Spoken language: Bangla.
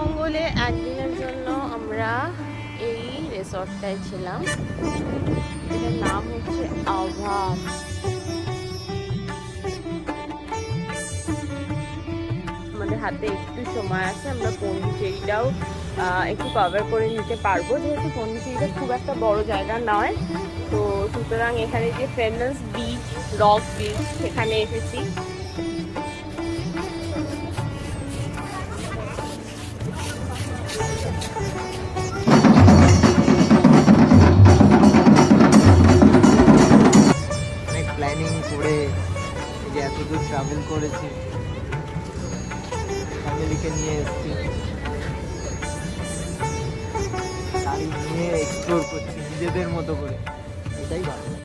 অঙ্গলে একদিনের জন্য আমরা এই রিসর্টটায় ছিলাম। এটার নাম হচ্ছে আভাস। আমাদের হাতে একটু সময় আছে, আমরা পন্ডিচেরিটাও একটু কভার করে নিতে পারবো, যেহেতু পন্ডিচেরিটা খুব একটা বড় জায়গা নয়। তো সুতরাং এখানে যে ফেমাস বিচ, রক বিচ, সেখানে এসেছি। অনেক প্ল্যানিং করে এই যে এত দূর ট্রাভেল করেছি, ফ্যামিলিকে নিয়ে এসেছি, গাড়ি নিয়ে এক্সপ্লোর করছি নিজেদের মতো করে, এটাই ভালো।